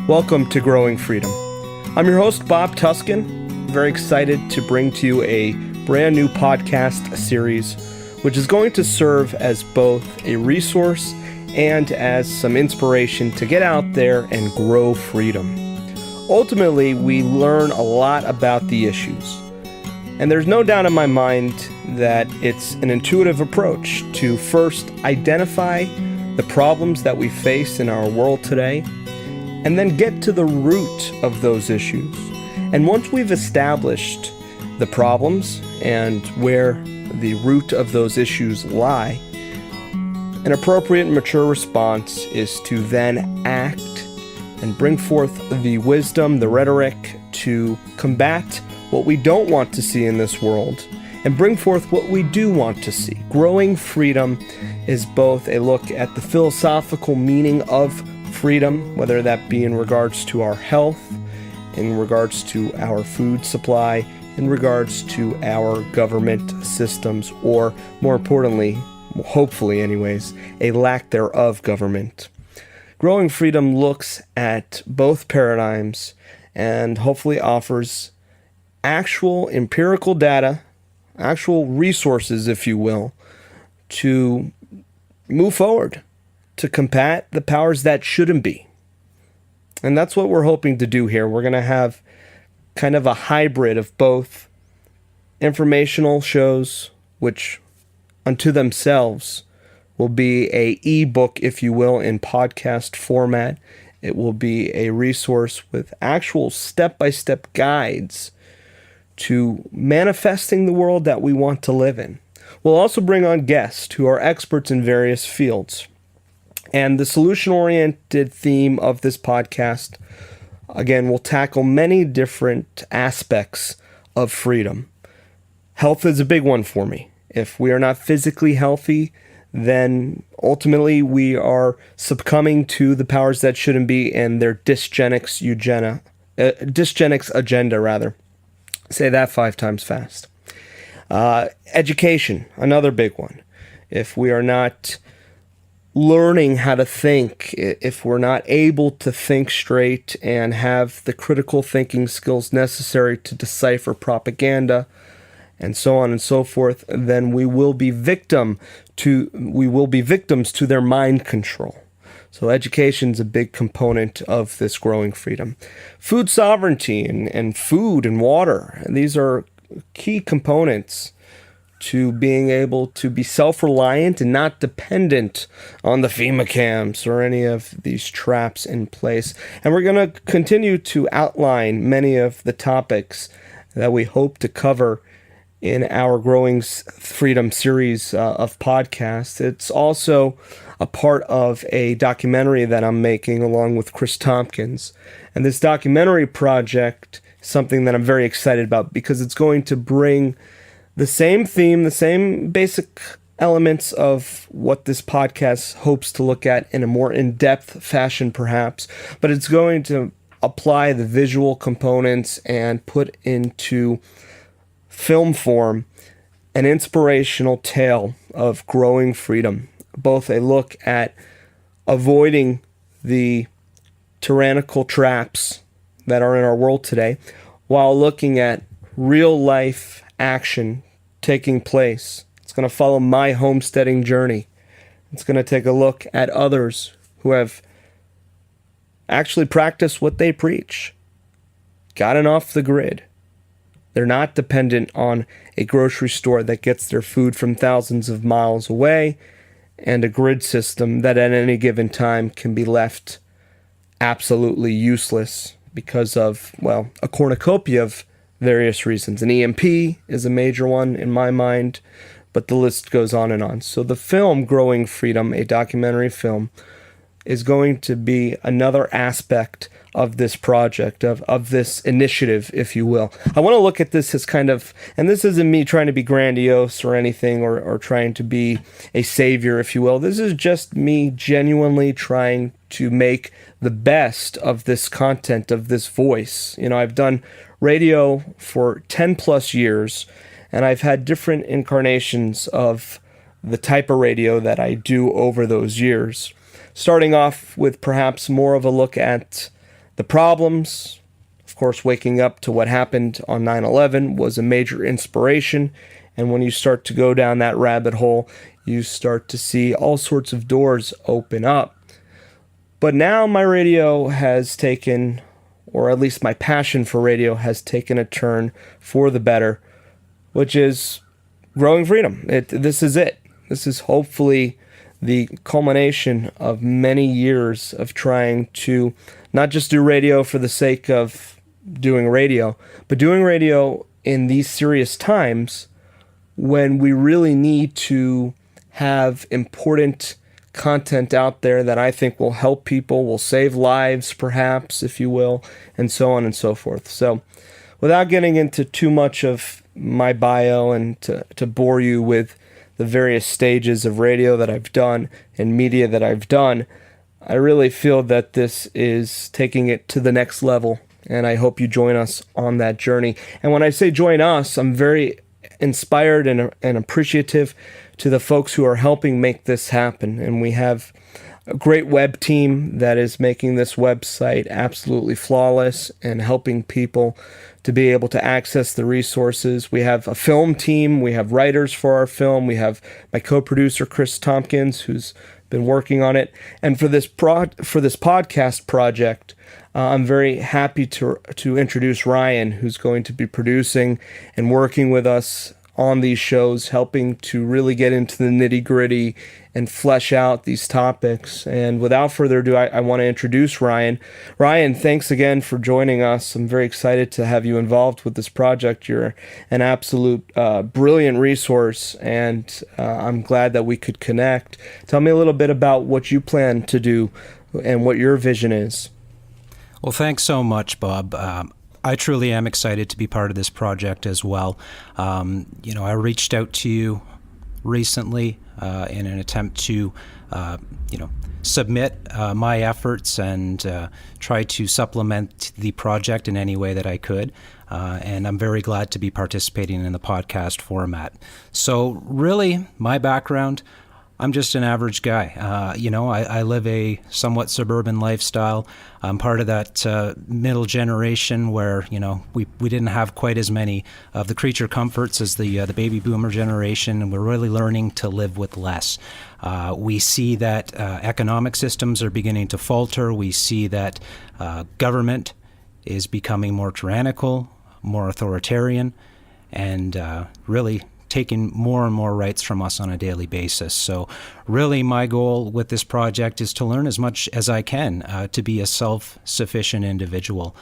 Welcome to Growing Freedom. I'm your host, Bob Tuskin. Very excited to bring to you a brand new podcast series, which is going to serve as both a resource and as some inspiration to get out there and grow freedom. Ultimately, we learn a lot about the issues. And there's no doubt in my mind that it's an intuitive approach to first identify the problems that we face in our world today, and then get to the root of those issues. And once we've established the problems and where the root of those issues lie, an appropriate and mature response is to then act and bring forth the wisdom, the rhetoric to combat what we don't want to see in this world and bring forth what we do want to see. Growing freedom is both a look at the philosophical meaning of freedom, whether that be in regards to our health, in regards to our food supply, in regards to our government systems, or more importantly, hopefully anyways, a lack thereof government. Growing freedom looks at both paradigms and hopefully offers actual empirical data, actual resources, if you will, to move forward, to combat the powers that shouldn't be. And that's what we're hoping to do here. We're going to have kind of a hybrid of both informational shows, which unto themselves will be a ebook, if you will, in podcast format. It will be a resource with actual step-by-step guides to manifesting the world that we want to live in. We'll also bring on guests who are experts in various fields. And the solution-oriented theme of this podcast, again, will tackle many different aspects of freedom. Health is a big one for me. If we are not physically healthy, then ultimately we are succumbing to the powers that shouldn't be and their dysgenics agenda. Say that 5 times fast. Education, another big one. If we are not learning how to think, if we're not able to think straight and have the critical thinking skills necessary to decipher propaganda and so on and so forth, then we will be victims to their mind control. So education is a big component of this growing freedom. Food sovereignty and food and water, these are key components to being able to be self-reliant and not dependent on the FEMA camps or any of these traps in place. And we're going to continue to outline many of the topics that we hope to cover in our Growing Freedom series of podcasts. It's also a part of a documentary that I'm making along with Chris Tompkins. And this documentary project is something that I'm very excited about because it's going to bring the same theme, the same basic elements of what this podcast hopes to look at in a more in-depth fashion perhaps, but it's going to apply the visual components and put into film form an inspirational tale of growing freedom, both a look at avoiding the tyrannical traps that are in our world today, while looking at real-life action taking place. It's going to follow my homesteading journey. It's going to take a look at others who have actually practiced what they preach, gotten off the grid. They're not dependent on a grocery store that gets their food from thousands of miles away and a grid system that at any given time can be left absolutely useless because of, well, a cornucopia of various reasons. An EMP is a major one in my mind, but the list goes on and on. So the film Growing Freedom, a documentary film, is going to be another aspect of this project, of this initiative, if you will. I want to look at this as kind of, and this isn't me trying to be grandiose or anything, or trying to be a savior, if you will. This is just me genuinely trying to make the best of this content, of this voice. You know, I've done radio for 10 plus years, and I've had different incarnations of the type of radio that I do over those years. Starting off with perhaps more of a look at the problems. Of course, waking up to what happened on 9/11 was a major inspiration. And when you start to go down that rabbit hole, you start to see all sorts of doors open up. But now my radio has taken, or at least my passion for radio has taken a turn for the better, which is growing freedom. This is it. This is hopefully the culmination of many years of trying to not just do radio for the sake of doing radio, but doing radio in these serious times when we really need to have important content out there that I think will help people, will save lives perhaps, if you will, and so on and so forth. So without getting into too much of my bio and to bore you with the various stages of radio that I've done and media that I've done, I really feel that this is taking it to the next level, and I hope you join us on that journey. And when I say join us, I'm very inspired and appreciative to the folks who are helping make this happen. And we have a great web team that is making this website absolutely flawless and helping people to be able to access the resources. We have a film team. We have writers for our film. We have my co-producer, Chris Tompkins, who's been working on it. And for this podcast project, I'm very happy to introduce Ryan, who's going to be producing and working with us on these shows, helping to really get into the nitty-gritty and flesh out these topics. And without further ado, I want to introduce Ryan. Ryan, thanks again for joining us. I'm very excited to have you involved with this project. You're an absolute brilliant resource, and I'm glad that we could connect. Tell me a little bit about what you plan to do and what your vision is. Well, thanks so much, Bob. I truly am excited to be part of this project as well. I reached out to you recently in an attempt to, submit my efforts and try to supplement the project in any way that I could. And I'm very glad to be participating in the podcast format. So really, my background, I'm just an average guy. I live a somewhat suburban lifestyle. I'm part of that middle generation where, we didn't have quite as many of the creature comforts as the baby boomer generation, and we're really learning to live with less. We see that economic systems are beginning to falter. We see that government is becoming more tyrannical, more authoritarian, and really taking more and more rights from us on a daily basis. So really my goal with this project is to learn as much as I can to be a self-sufficient individual,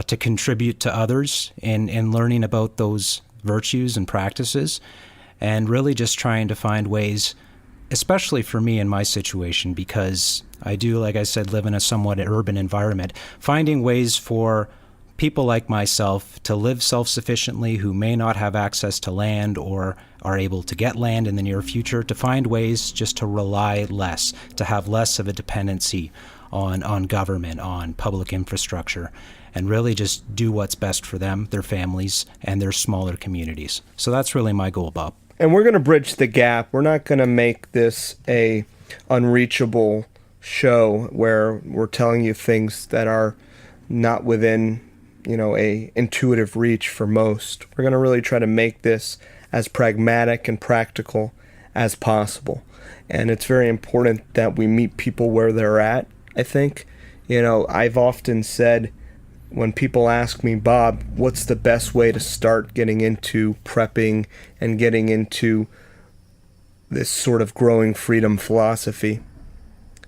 to contribute to others in learning about those virtues and practices, and really just trying to find ways, especially for me in my situation, because I do, like I said, live in a somewhat urban environment, finding ways for people like myself to live self-sufficiently who may not have access to land or are able to get land in the near future, to find ways just to rely less, to have less of a dependency on government, on public infrastructure, and really just do what's best for them, their families, and their smaller communities. So that's really my goal, Bob. And we're going to bridge the gap. We're not going to make this a unreachable show where we're telling you things that are not within a intuitive reach for most. We're going to really try to make this as pragmatic and practical as possible. And it's very important that we meet people where they're at, I think. I've often said when people ask me, Bob, what's the best way to start getting into prepping and getting into this sort of growing freedom philosophy?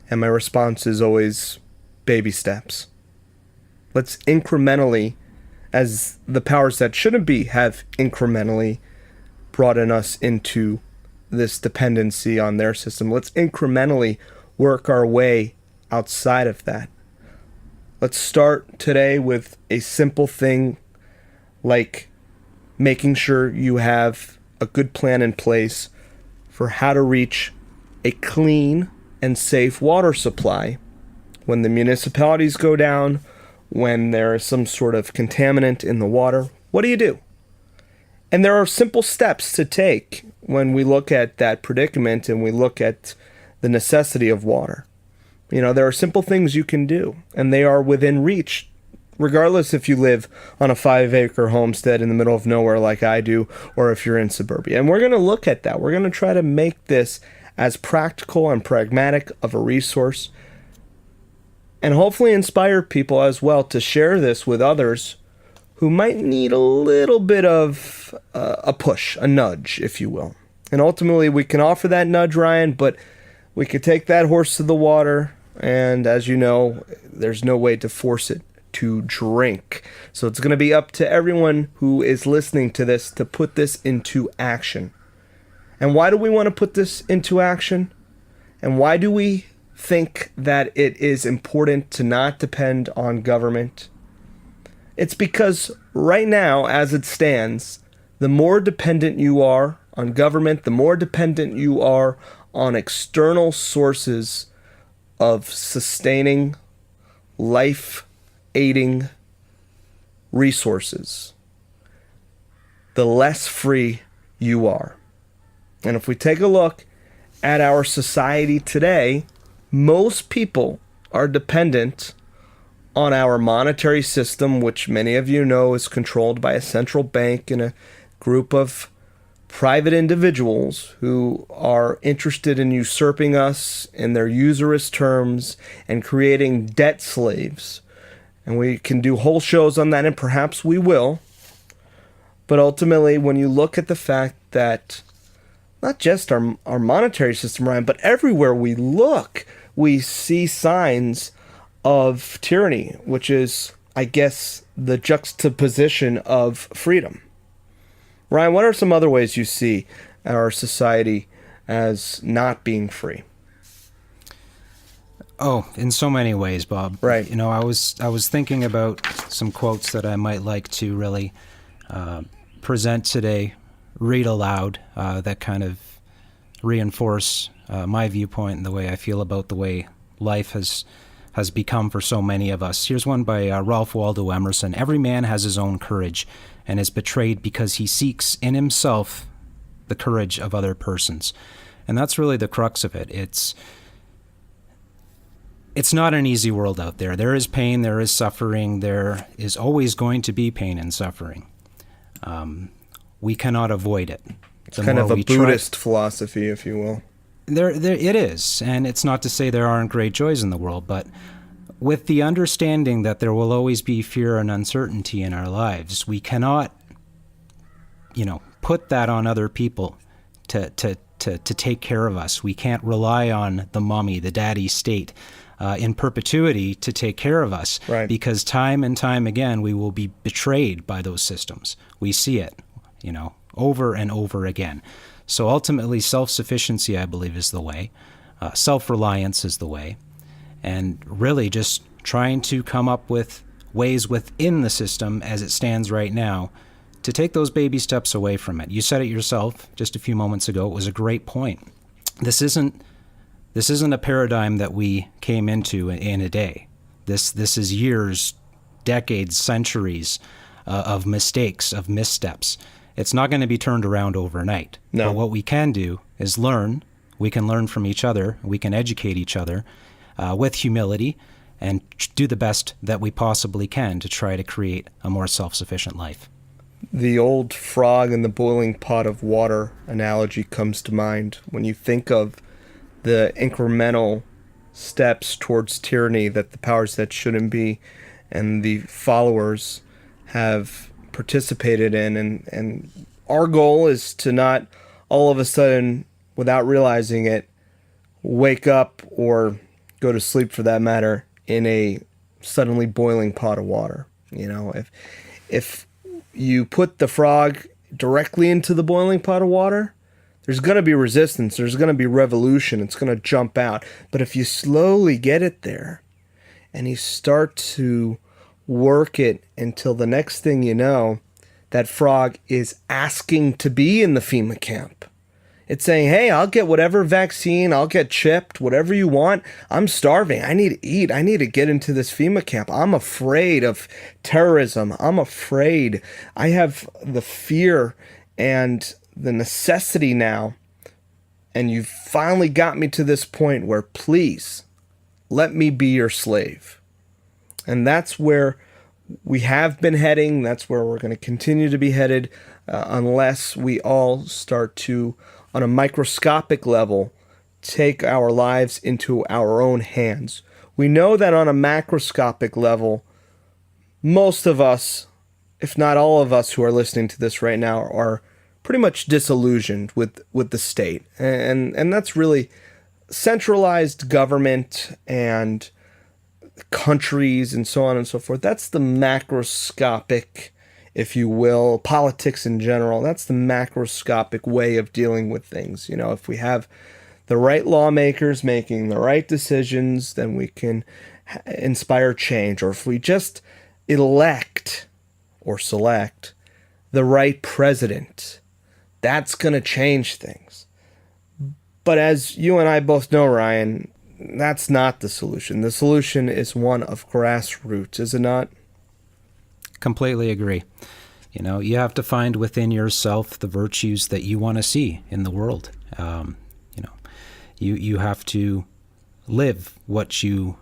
And my response is always baby steps. Let's incrementally, as the powers that shouldn't be have incrementally brought us into this dependency on their system, let's incrementally work our way outside of that. Let's start today with a simple thing like making sure you have a good plan in place for how to reach a clean and safe water supply when the municipalities go down, when there is some sort of contaminant in the water. What do? And there are simple steps to take when we look at that predicament and we look at the necessity of water. There are simple things you can do, and they are within reach regardless if you live on a 5-acre homestead in the middle of nowhere like I do, or if you're in suburbia. And we're going to look at that. We're going to try to make this as practical and pragmatic of a resource, and hopefully inspire people as well to share this with others who might need a little bit of a push, a nudge, if you will. And ultimately, we can offer that nudge, Ryan, but we could take that horse to the water, and as you know, there's no way to force it to drink. So it's going to be up to everyone who is listening to this to put this into action. And why do we want to put this into action? And why do we think that it is important to not depend on government? It's because right now, as it stands, the more dependent you are on government, the more dependent you are on external sources of sustaining, life-aiding resources, the less free you are. And if we take a look at our society today, most people are dependent on our monetary system, which many of you know is controlled by a central bank and a group of private individuals who are interested in usurping us in their usurious terms and creating debt slaves. And we can do whole shows on that, and perhaps we will. But ultimately, when you look at the fact that not just our monetary system, Ryan, but everywhere we look, we see signs of tyranny, which is, I guess, the juxtaposition of freedom. Ryan, what are some other ways you see our society as not being free? Oh, in so many ways, Bob. Right. You know, I was thinking about some quotes that I might like to really present today, read aloud, that kind of reinforce my viewpoint and the way I feel about the way life has become for so many of us. Here's one by Ralph Waldo Emerson. Every man has his own courage and is betrayed because he seeks in himself the courage of other persons. And that's really the crux of it. It's not an easy world out there. There is pain, there is suffering, there is always going to be pain and suffering. We cannot avoid it. It's kind of a Buddhist philosophy, if you will. There it is, and it's not to say there aren't great joys in the world, but with the understanding that there will always be fear and uncertainty in our lives, we cannot, put that on other people to take care of us. We can't rely on the mommy, the daddy state, in perpetuity to take care of us, right? Because time and time again, we will be betrayed by those systems. We see it, over and over again. So ultimately, self-sufficiency, I believe, is the way. Self-reliance is the way. And really just trying to come up with ways within the system as it stands right now to take those baby steps away from it. You said it yourself just a few moments ago. It was a great point. This isn't a paradigm that we came into in a day. This is years, decades, centuries of mistakes, of missteps. It's not going to be turned around overnight. No. But what we can do is learn. We can learn from each other. We can educate each other with humility and do the best that we possibly can to try to create a more self-sufficient life. The old frog in the boiling pot of water analogy comes to mind when you think of the incremental steps towards tyranny that the powers that shouldn't be and the followers have participated in, and our goal is to not all of a sudden, without realizing it, wake up or go to sleep for that matter in a suddenly boiling pot of water. If you put the frog directly into the boiling pot of water, there's going to be resistance, there's going to be revolution, it's going to jump out. But if you slowly get it there and you start to work it until the next thing you know, that frog is asking to be in the FEMA camp. It's saying, hey, I'll get whatever vaccine, I'll get chipped, whatever you want. I'm starving. I need to eat. I need to get into this FEMA camp. I'm afraid of terrorism. I'm afraid. I have the fear and the necessity now. And you've finally got me to this point where, please, let me be your slave. And that's where we have been heading. That's where we're going to continue to be headed, unless we all start to, on a microscopic level, take our lives into our own hands. We know that on a macroscopic level, most of us, if not all of us who are listening to this right now, are pretty much disillusioned with the state. And that's really centralized government and countries and so on and so forth. That's the macroscopic, if you will, politics in general. That's the macroscopic way of dealing with things. You know, if we have the right lawmakers making the right decisions, then we can inspire change. Or if we just elect or select the right president, that's going to change things. But as you and I both know, Ryan, that's not the solution. The solution is one of grassroots, is it not? Completely agree. You know, you have to find within yourself the virtues that you want to see in the world. You have to live what you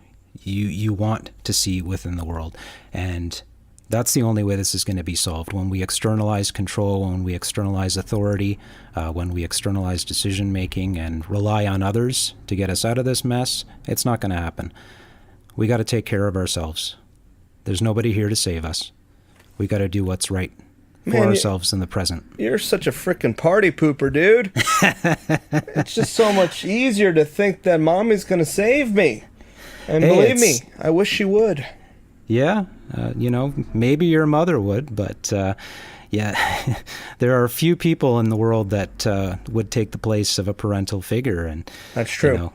want to see within the world. And that's the only way this is going to be solved. When we externalize control, when we externalize authority, when we externalize decision making and rely on others to get us out of this mess, it's not going to happen. We got to take care of ourselves. There's nobody here to save us. We got to do what's right for ourselves in the present. You're such a frickin' party pooper, dude. It's just so much easier to think that mommy's going to save me. And believe me, I wish she would. Yeah, maybe your mother would, but yeah, there are a few people in the world that would take the place of a parental figure. And that's true.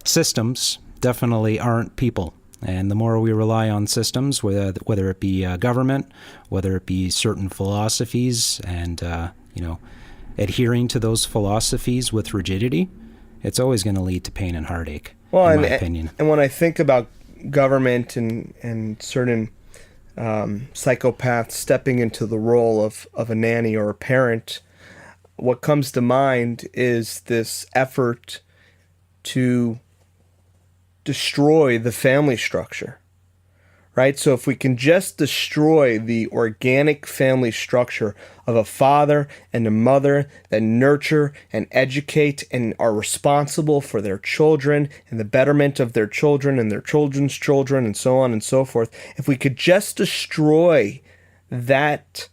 Systems definitely aren't people. And the more we rely on systems, whether it be government, whether it be certain philosophies, and adhering to those philosophies with rigidity, it's always going to lead to pain and heartache. Well, in my opinion. And when I think about government and certain psychopaths stepping into the role of a nanny or a parent, what comes to mind is this effort to destroy the family structure, right? So if we can just destroy the organic family structure of a father and a mother that nurture and educate and are responsible for their children and the betterment of their children and their children's children and so on and so forth, if we could just destroy that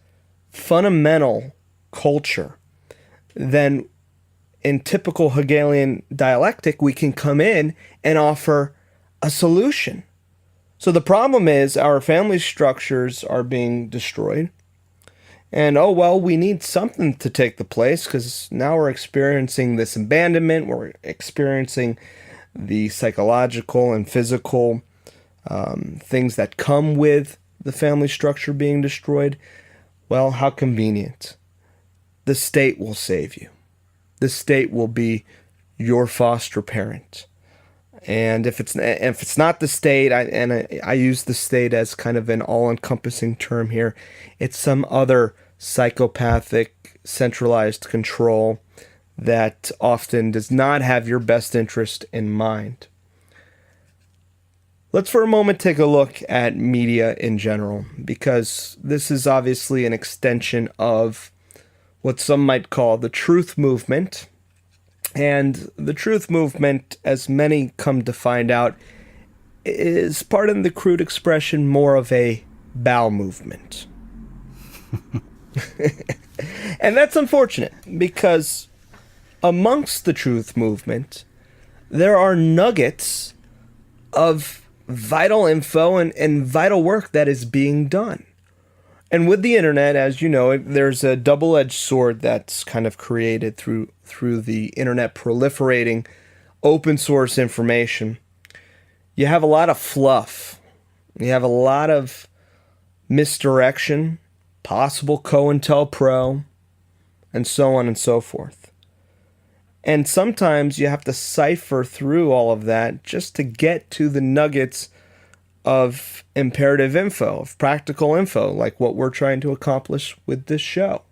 fundamental culture, then in typical Hegelian dialectic, we can come in and offer a solution. So the problem is our family structures are being destroyed. And, we need something to take the place because now we're experiencing this abandonment. We're experiencing the psychological and physical things that come with the family structure being destroyed. Well, how convenient. The state will save you. The state will be your foster parent. And if it's not the state, I use the state as kind of an all-encompassing term here, it's some other psychopathic centralized control that often does not have your best interest in mind. Let's for a moment take a look at media in general, because this is obviously an extension of what some might call the truth movement. And the truth movement, as many come to find out, is, pardon the crude expression, more of a bowel movement. And that's unfortunate, because amongst the truth movement, there are nuggets of vital info and vital work that is being done. And with the internet, as you know, there's a double-edged sword that's kind of created through the internet proliferating open source information. You have a lot of fluff. You have a lot of misdirection, possible COINTELPRO, and so on and so forth. And sometimes you have to cipher through all of that just to get to the nuggets of imperative info, of practical info, like what we're trying to accomplish with this show.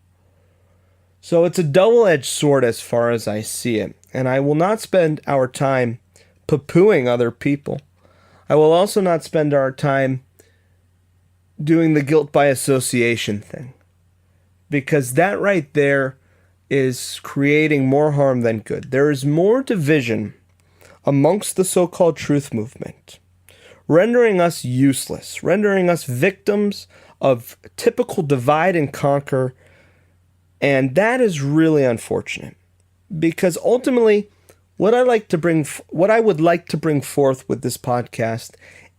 So it's a double-edged sword as far as I see it, and I will not spend our time poo-pooing other people. I will also not spend our time doing the guilt by association thing, because that right there is creating more harm than good. There is more division amongst the so-called truth movement, rendering us useless, rendering us victims of typical divide and conquer. And that is really unfortunate, because ultimately what I would like to bring forth with this podcast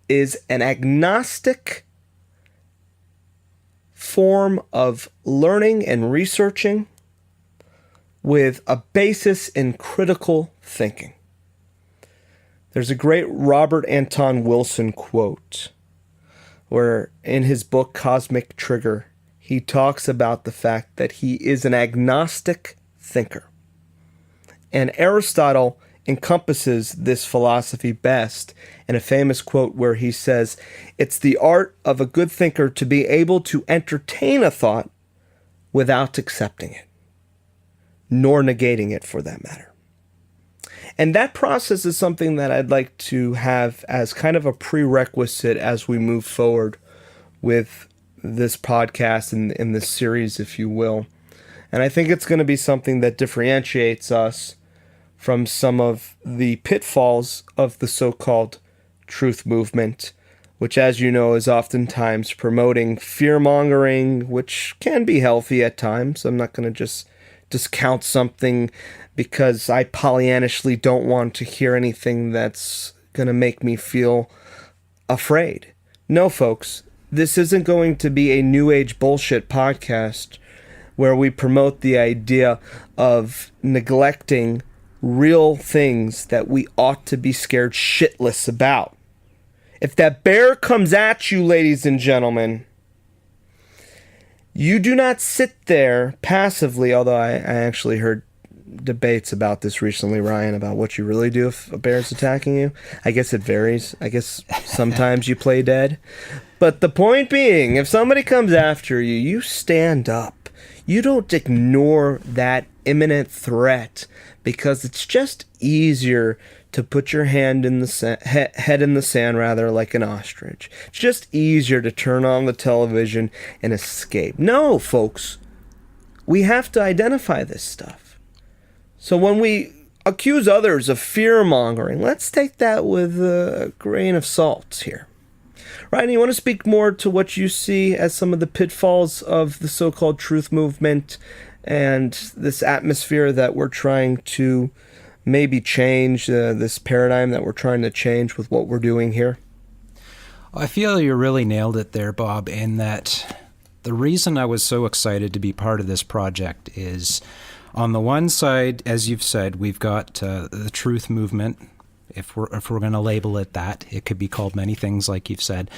is an agnostic form of learning and researching with a basis in critical thinking. There's a great Robert Anton Wilson quote where in his book Cosmic Trigger, he talks about the fact that he is an agnostic thinker. And Aristotle encompasses this philosophy best in a famous quote where he says, "It's the art of a good thinker to be able to entertain a thought without accepting it, nor negating it for that matter." And that process is something that I'd like to have as kind of a prerequisite as we move forward with this podcast and in this series, if you will. And I think it's going to be something that differentiates us from some of the pitfalls of the so-called truth movement, which, as you know, is oftentimes promoting fear-mongering, which can be healthy at times. I'm not going to just discount something because I Pollyannishly don't want to hear anything that's going to make me feel afraid. No, folks, this isn't going to be a New Age bullshit podcast where we promote the idea of neglecting real things that we ought to be scared shitless about. If that bear comes at you, ladies and gentlemen, you do not sit there passively, although I actually heard debates about this recently, Ryan, about what you really do if a bear's attacking you. I guess it varies. I guess sometimes you play dead. But the point being, if somebody comes after you, you stand up. You don't ignore that imminent threat, because it's just easier to put your head in the sand, rather, like an ostrich. It's just easier to turn on the television and escape. No, folks, we have to identify this stuff. So when we accuse others of fear-mongering, let's take that with a grain of salt here. Ryan, you want to speak more to what you see as some of the pitfalls of the so-called truth movement and this atmosphere that we're trying to maybe change, this paradigm that we're trying to change with what we're doing here? I feel you really nailed it there, Bob, in that the reason I was so excited to be part of this project is, on the one side, as you've said, we've got the truth movement. If we're going to label it that, it could be called many things, like you've said.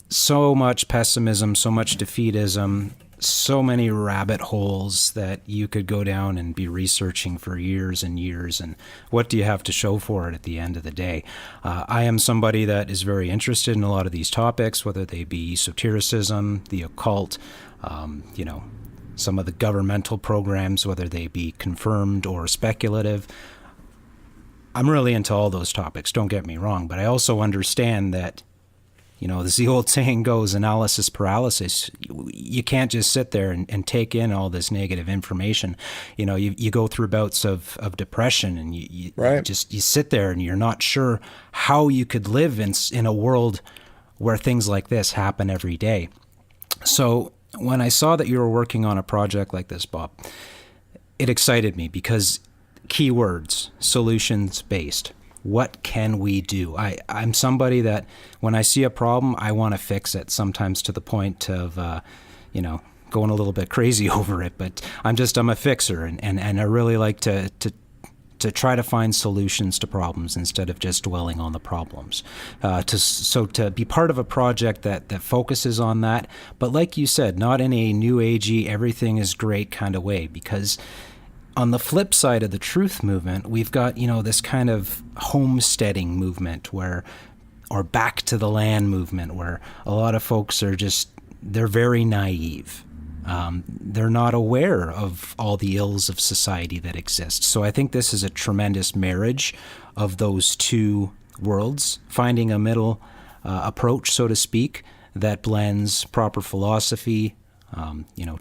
So much pessimism, so much defeatism, so many rabbit holes that you could go down and be researching for years and years. And what do you have to show for it at the end of the day? I am somebody that is very interested in a lot of these topics, whether they be esotericism, the occult, some of the governmental programs, whether they be confirmed or speculative. I'm really into all those topics, don't get me wrong, but I also understand that, as the old saying goes, analysis paralysis. You can't just sit there and take in all this negative information. You go through bouts of depression, and you sit there and you're not sure how you could live in a world where things like this happen every day. So when I saw that you were working on a project like this, Bob, it excited me because keywords, solutions-based. What can we do? I'm somebody that when I see a problem, I want to fix it, sometimes to the point of, going a little bit crazy over it. But I'm a fixer, and I really like to try to find solutions to problems instead of just dwelling on the problems. To be part of a project that focuses on that, but like you said, not in a new agey, everything is great kind of way, because on the flip side of the truth movement, we've got, this kind of homesteading movement or back to the land movement, where a lot of folks they're very naive. They're not aware of all the ills of society that exist. So I think this is a tremendous marriage of those two worlds, finding a middle approach, so to speak, that blends proper philosophy,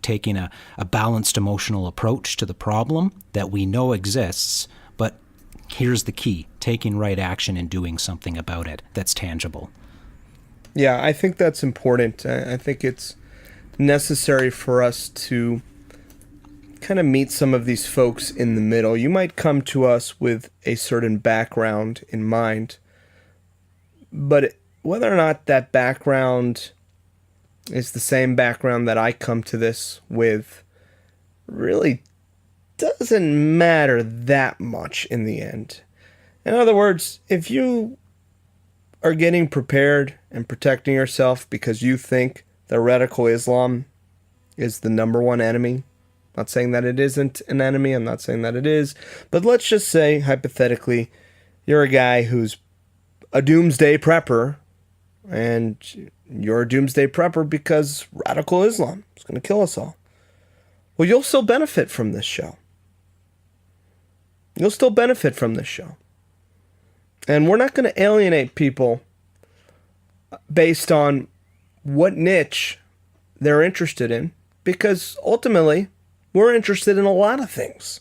taking a balanced emotional approach to the problem that we know exists, but here's the key, taking right action and doing something about it that's tangible. Yeah, I think that's important. I think it's necessary for us to kind of meet some of these folks in the middle. You might come to us with a certain background in mind, but whether or not that background is the same background that I come to this with really doesn't matter that much in the end. In other words, if you are getting prepared and protecting yourself because you think that radical Islam is the number one enemy, I'm not saying that it isn't an enemy, I'm not saying that it is, but let's just say, hypothetically, you're a guy who's a doomsday prepper, and you're a doomsday prepper because radical Islam is going to kill us all. Well, you'll still benefit from this show. You'll still benefit from this show. And we're not going to alienate people based on what niche they're interested in, because ultimately, we're interested in a lot of things.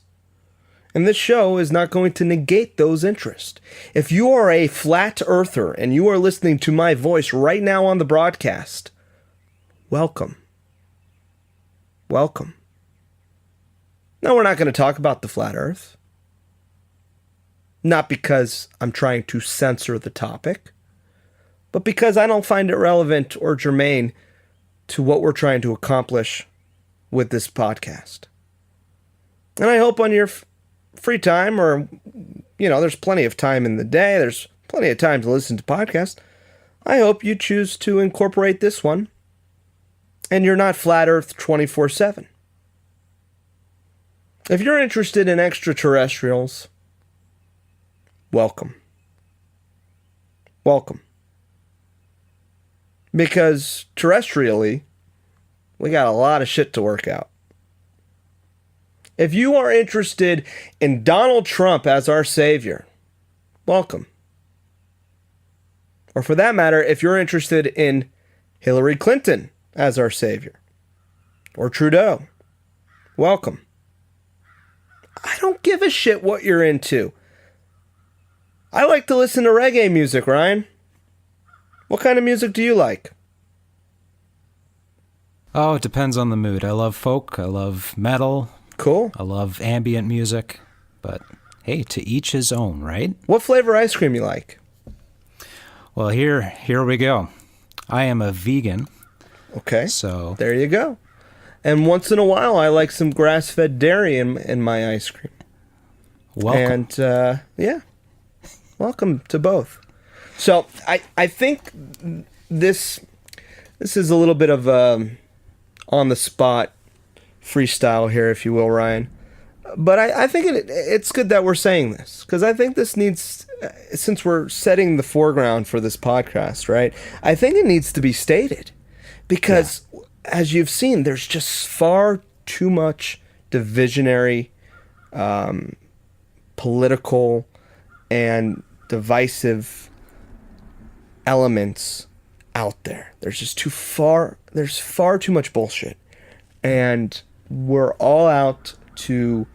And this show is not going to negate those interests. If you are a flat earther and you are listening to my voice right now on the broadcast, welcome. Welcome. No, we're not going to talk about the flat earth. Not because I'm trying to censor the topic, but because I don't find it relevant or germane to what we're trying to accomplish with this podcast. And I hope on your free time, or, there's plenty of time in the day, there's plenty of time to listen to podcasts, I hope you choose to incorporate this one, and you're not flat earth 24/7. If you're interested in extraterrestrials, welcome. Welcome. Because terrestrially, we got a lot of shit to work out. If you are interested in Donald Trump as our savior, welcome. Or for that matter, if you're interested in Hillary Clinton as our savior, or Trudeau, welcome. I don't give a shit what you're into. I like to listen to reggae music, Ryan. What kind of music do you like? Oh, it depends on the mood. I love folk, I love metal. Cool. I love ambient music, but hey, to each his own, right? What flavor ice cream you like? Well, here we go. I am a vegan. Okay. So there you go. And once in a while, I like some grass-fed dairy in my ice cream. Welcome. And yeah, welcome to both. So I think this is a little bit of on the spot freestyle here, if you will, Ryan. But I think it's good that we're saying this, because I think this needs, since we're setting the foreground for this podcast, right? I think it needs to be stated, because as you've seen, there's just far too much divisionary, political, and divisive elements out there. There's far too much bullshit. And we're all out to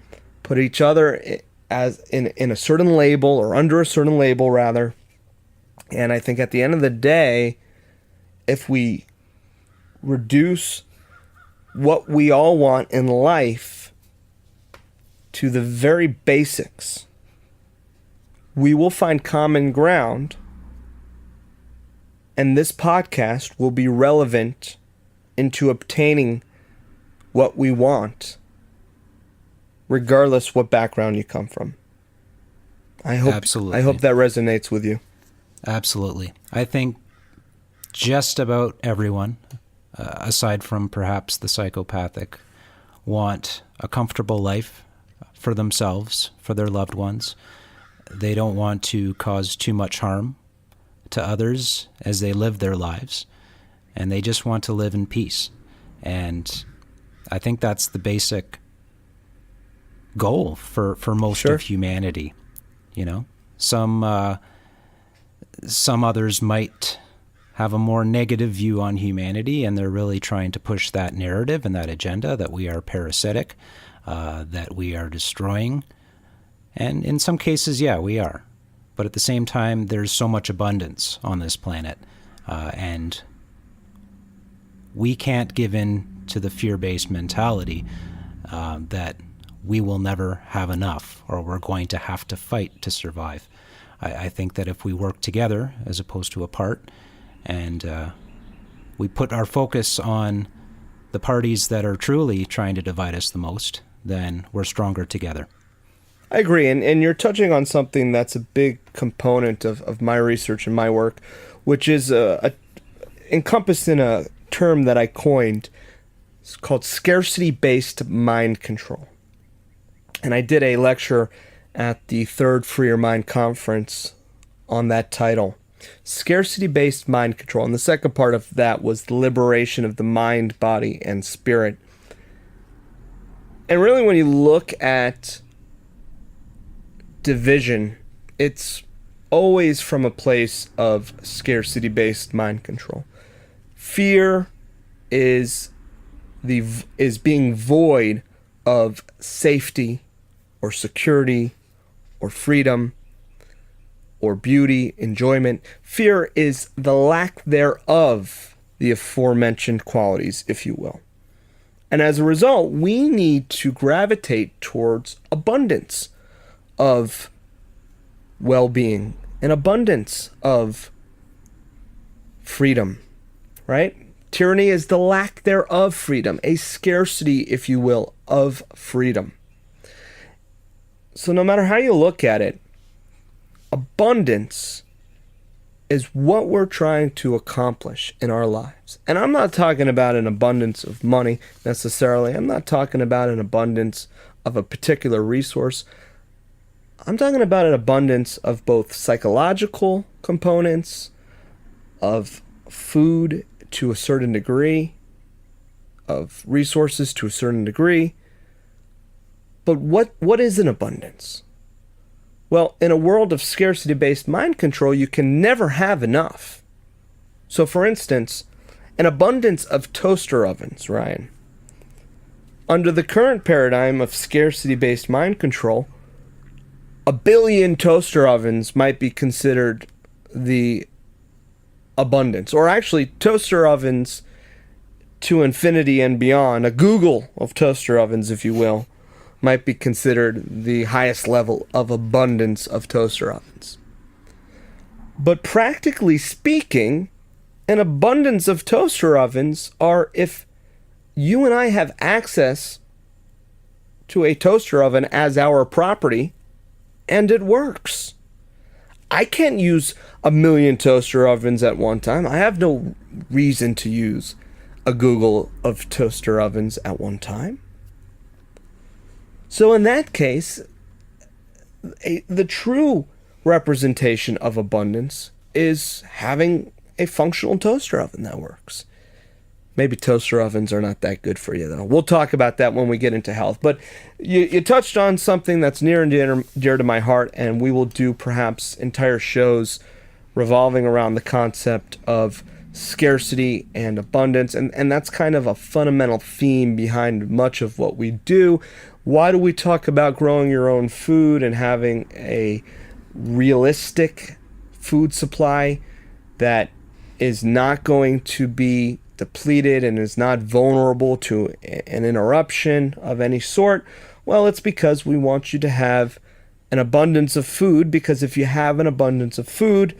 put each other as in a certain label, or under a certain label rather. And I think at the end of the day, if we reduce what we all want in life to the very basics, we will find common ground, and this podcast will be relevant into obtaining what we want, regardless what background you come from. Absolutely. I hope that resonates with you. Absolutely. I think just about everyone, aside from perhaps the psychopathic, want a comfortable life for themselves, for their loved ones. They don't want to cause too much harm to others as they live their lives, and they just want to live in peace. And I think that's the basic goal for most of humanity. Some others might have a more negative view on humanity, and they're really trying to push that narrative and that agenda that we are parasitic, that we are destroying. And in some cases, yeah, we are. But at the same time, there's so much abundance on this planet, and we can't give in to the fear-based mentality that we will never have enough, or we're going to have to fight to survive. I think that if we work together as opposed to apart, and we put our focus on the parties that are truly trying to divide us the most, then we're stronger together. I agree, and you're touching on something that's a big component of my research and my work, which is encompassed in a term that I coined. It's called scarcity-based mind control. And I did a lecture at the third Free Your Mind conference on that title, scarcity-based mind control. And the second part of that was the liberation of the mind, body, and spirit. And really, when you look at division, it's always from a place of scarcity-based mind control. Fear is being void of safety or security or freedom or beauty, enjoyment. Fear is the lack thereof the aforementioned qualities, if you will. And as a result, we need to gravitate towards abundance of well-being, an abundance of freedom, right? Tyranny is the lack thereof freedom, a scarcity, if you will, of freedom. So no matter how you look at it, abundance is what we're trying to accomplish in our lives. And I'm not talking about an abundance of money necessarily. I'm not talking about an abundance of a particular resource. I'm talking about an abundance of both psychological components, of food to a certain degree, of resources to a certain degree. But what is an abundance? Well, in a world of scarcity-based mind control, you can never have enough. So for instance, an abundance of toaster ovens, Ryan. Under the current paradigm of scarcity-based mind control, 1 billion toaster ovens might be considered the abundance, or actually toaster ovens to infinity and beyond, a Google of toaster ovens, if you will, might be considered the highest level of abundance of toaster ovens. But practically speaking, an abundance of toaster ovens are if you and I have access to a toaster oven as our property and it works. I can't use 1 million toaster ovens at one time. I have no reason to use a Google of toaster ovens at one time. So in that case, the true representation of abundance is having a functional toaster oven that works. Maybe toaster ovens are not that good for you, though. We'll talk about that when we get into health. But you touched on something that's near and dear to my heart, and we will do perhaps entire shows revolving around the concept of scarcity and abundance. And that's kind of a fundamental theme behind much of what we do. Why do we talk about growing your own food and having a realistic food supply that is not going to be depleted and is not vulnerable to an interruption of any sort? Well, it's because we want you to have an abundance of food, because if you have an abundance of food,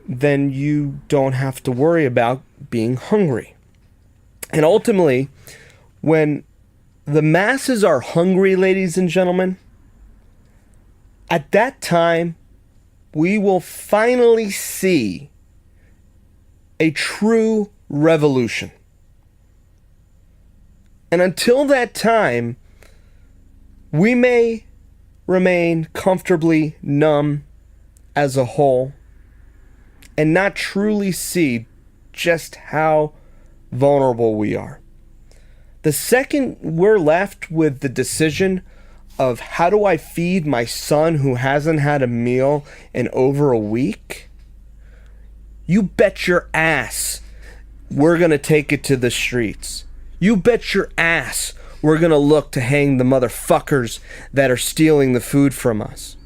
then you don't have to worry about being hungry. And ultimately, when the masses are hungry, ladies and gentlemen, at that time, we will finally see a true revolution. And until that time, we may remain comfortably numb as a whole and not truly see just how vulnerable we are. The second we're left with the decision of how do I feed my son who hasn't had a meal in over a week, You bet your ass we're going to take it to the streets. You bet your ass we're going to look to hang the motherfuckers that are stealing the food from us.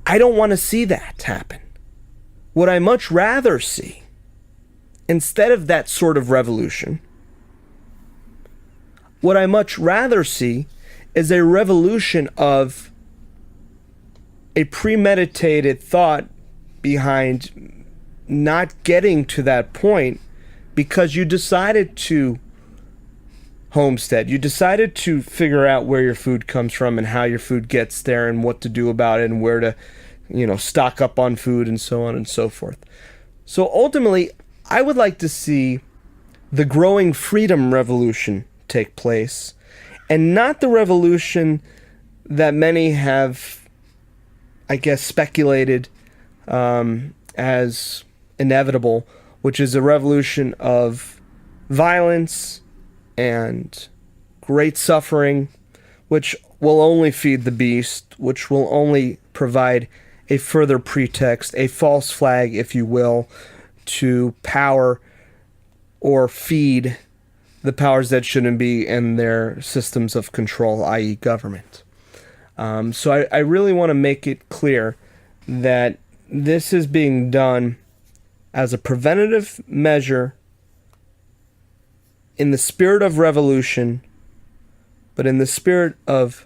I don't want to see that happen. What I much rather see, instead of that sort of revolution, what I much rather see is a revolution of a premeditated thought behind not getting to that point because you decided to homestead. You decided to figure out where your food comes from and how your food gets there and what to do about it and where to, stock up on food and so on and so forth. So ultimately, I would like to see the growing freedom revolution take place, and not the revolution that many have, I guess, speculated as inevitable, which is a revolution of violence and great suffering, which will only feed the beast, which will only provide a further pretext, a false flag, if you will, to power or feed the powers that shouldn't be in their systems of control, i.e. government. So I really want to make it clear that this is being done as a preventative measure in the spirit of revolution, but in the spirit of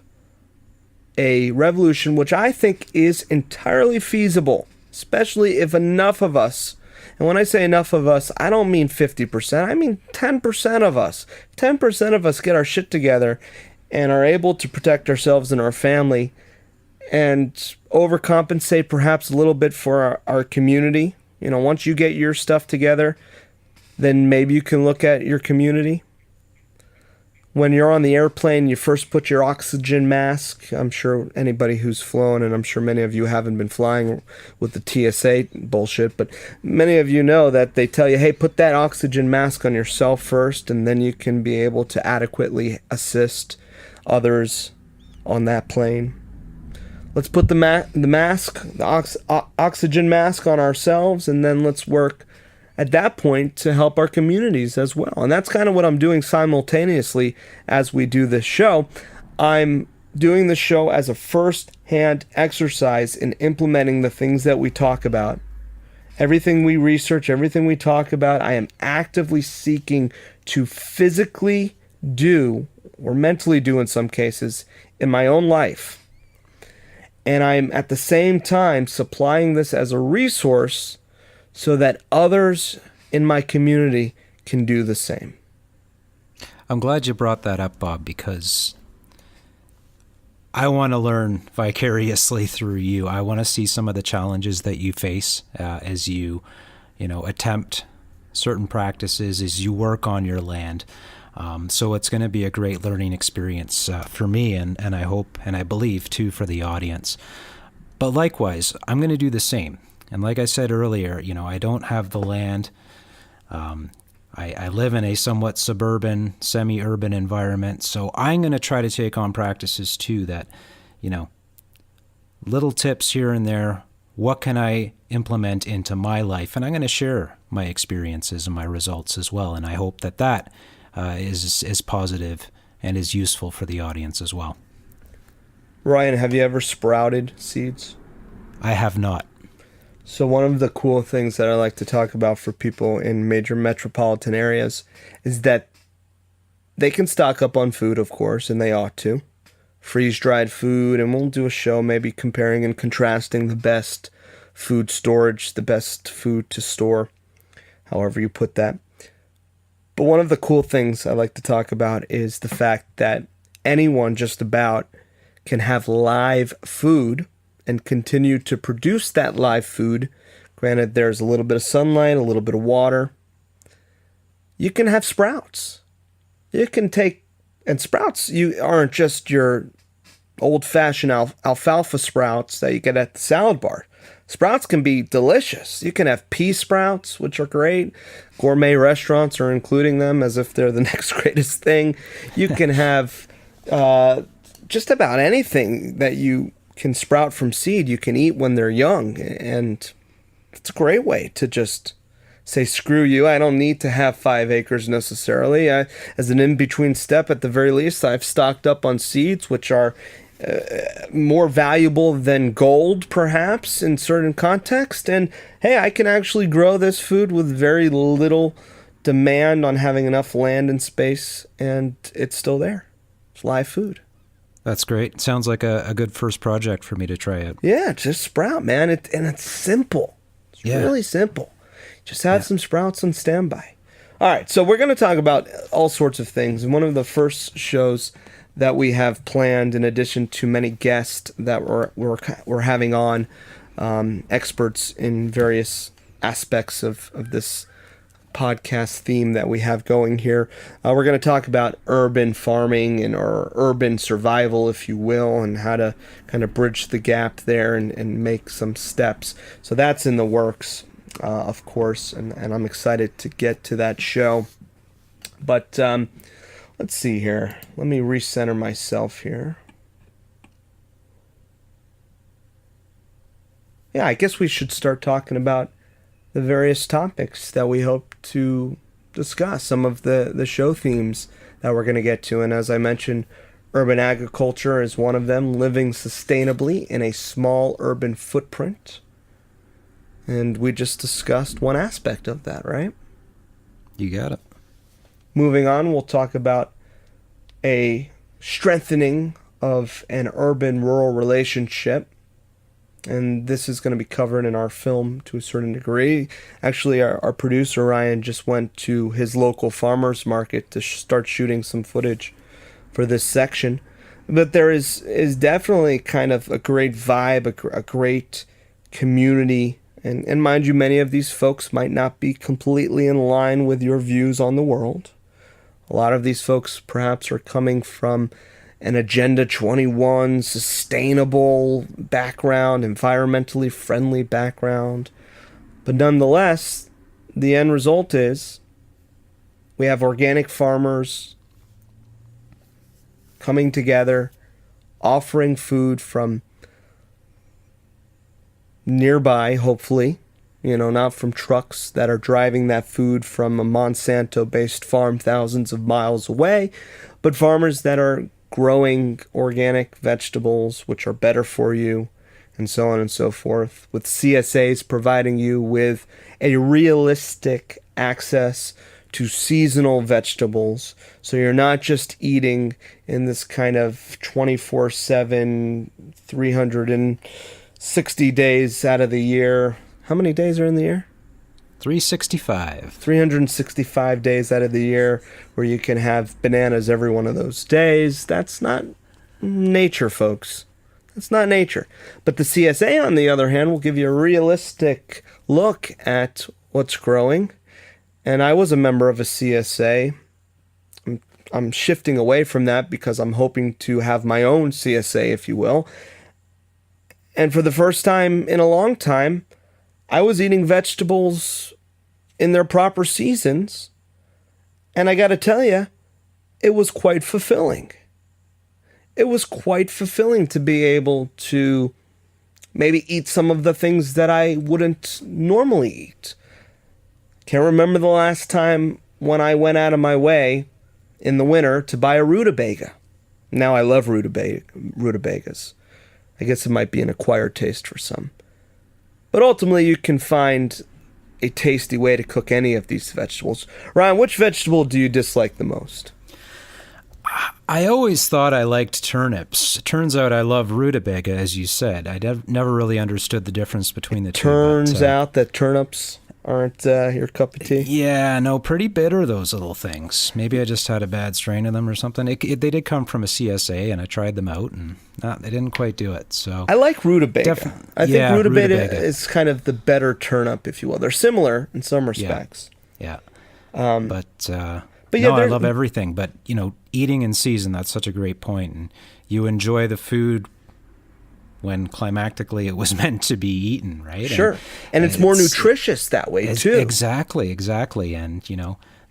a revolution which I think is entirely feasible, especially if enough of us, and when I say enough of us, I don't mean 50%, I mean 10% of us. 10% of us get our shit together and are able to protect ourselves and our family and overcompensate perhaps a little bit for our community. Once you get your stuff together, then maybe you can look at your community. When you're on the airplane, you first put your oxygen mask. I'm sure anybody who's flown, and I'm sure many of you haven't been flying with the TSA bullshit, but many of you know that they tell you, hey, put that oxygen mask on yourself first, and then you can be able to adequately assist others on that plane. Let's put the oxygen mask on ourselves, and then let's work at that point to help our communities as well. And that's kind of what I'm doing simultaneously as we do this show. I'm doing the show as a first-hand exercise in implementing the things that we talk about. Everything we research, everything we talk about, I am actively seeking to physically do, or mentally do in some cases, in my own life. And I'm at the same time supplying this as a resource so that others in my community can do the same. I'm glad you brought that up, Bob, because I want to learn vicariously through you. I want to see some of the challenges that you face as you attempt certain practices, as you work on your land. So it's going to be a great learning experience for me, and I hope and I believe too for the audience. But likewise, I'm going to do the same. And like I said earlier, I don't have the land. I live in a somewhat suburban, semi-urban environment, so I'm going to try to take on practices too that, little tips here and there. What can I implement into my life? And I'm going to share my experiences and my results as well. And I hope that is positive and is useful for the audience as well. Ryan, have you ever sprouted seeds? I have not. So one of the cool things that I like to talk about for people in major metropolitan areas is that they can stock up on food, of course, and they ought to. Freeze-dried food, and we'll do a show maybe comparing and contrasting the best food storage, the best food to store, however you put that. But one of the cool things I like to talk about is the fact that anyone just about can have live food and continue to produce that live food. Granted, there's a little bit of sunlight, a little bit of water. You can have sprouts. You can take, and sprouts, you aren't just your old-fashioned alfalfa sprouts that you get at the salad bar. Sprouts can be delicious. You can have pea sprouts, which are great. Gourmet restaurants are including them as if they're the next greatest thing. You can have just about anything that you can sprout from seed, you can eat when they're young. And it's a great way to just say, screw you. I don't need to have 5 acres necessarily. As an in-between step, at the very least, I've stocked up on seeds, which are more valuable than gold, perhaps, in certain context. And hey, I can actually grow this food with very little demand on having enough land and space, and it's still there. It's live food. That's great. Sounds like a good first project for me to try out. Yeah, just sprout, man. And it's simple. It's really simple. Just have some sprouts on standby. All right, so we're going to talk about all sorts of things. And one of the first shows that we have planned, in addition to many guests that we're having on, experts in various aspects of this podcast theme that we have going here. We're going to talk about urban farming or urban survival, if you will, and how to kind of bridge the gap there and make some steps. So that's in the works, of course, and I'm excited to get to that show. But let's see here. Let me recenter myself here. Yeah, I guess we should start talking about the various topics that we hope to discuss, some of the show themes that we're going to get to. And as I mentioned, urban agriculture is one of them, living sustainably in a small urban footprint. And we just discussed one aspect of that, right? You got it. Moving on, we'll talk about a strengthening of an urban-rural relationship. And this is going to be covered in our film to a certain degree. Actually, our producer, Ryan, just went to his local farmer's market to start shooting some footage for this section. But there is definitely kind of a great vibe, a great community. And mind you, many of these folks might not be completely in line with your views on the world. A lot of these folks perhaps are coming from an Agenda 21 sustainable background, environmentally friendly background. But nonetheless, the end result is we have organic farmers coming together, offering food from nearby, hopefully, not from trucks that are driving that food from a Monsanto-based farm thousands of miles away, but farmers that are growing organic vegetables, which are better for you, and so on and so forth, with CSAs providing you with a realistic access to seasonal vegetables. So you're not just eating in this kind of 24/7, 360 days out of the year. How many days are in the year? 365. 365 days out of the year where you can have bananas every one of those days. That's not nature, folks. That's not nature. But the CSA, on the other hand, will give you a realistic look at what's growing. And I was a member of a CSA. I'm shifting away from that because I'm hoping to have my own CSA, if you will. And for the first time in a long time, I was eating vegetables in their proper seasons, and I got to tell you, it was quite fulfilling. It was quite fulfilling to be able to maybe eat some of the things that I wouldn't normally eat. Can't remember the last time when I went out of my way in the winter to buy a rutabaga. Now I love rutabagas. I guess it might be an acquired taste for some. But ultimately, you can find a tasty way to cook any of these vegetables. Ryan, which vegetable do you dislike the most? I always thought I liked turnips. It turns out I love rutabaga, as you said. I never really understood the difference between the two. Turns out that turnips aren't your cup of tea? Yeah, no, pretty bitter, those little things. Maybe I just had a bad strain of them or something. They did come from a CSA, and I tried them out, and they didn't quite do it. So I like rutabaga. I think rutabaga is kind of the better turnip, if you will. They're similar in some respects. Yeah. But no, I love everything. But, eating in season, that's such a great point. And you enjoy the food when climactically it was meant to be eaten, right? Sure. And it's more nutritious that way, too. Exactly. And,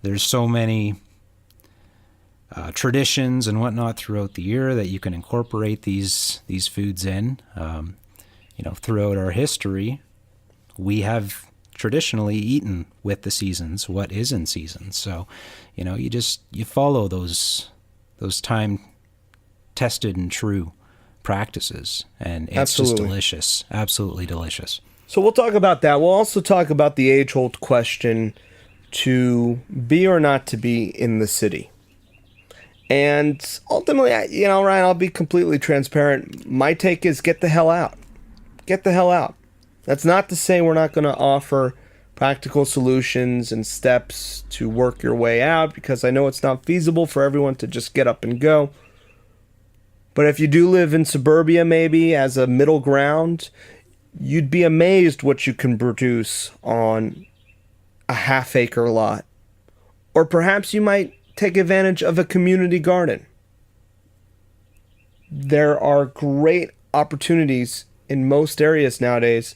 there's so many traditions and whatnot throughout the year that you can incorporate these foods in. Throughout our history, we have traditionally eaten with the seasons, what is in season. So, you follow those time tested and true practices, and it's just delicious, absolutely delicious. So we'll talk about that. We'll also talk about the age-old question to be or not to be in the city. And ultimately, Ryan, I'll be completely transparent. My take is get the hell out. Get the hell out. That's not to say we're not going to offer practical solutions and steps to work your way out, because I know it's not feasible for everyone to just get up and go. But if you do live in suburbia, maybe as a middle ground, you'd be amazed what you can produce on a half-acre lot. Or perhaps you might take advantage of a community garden. There are great opportunities in most areas nowadays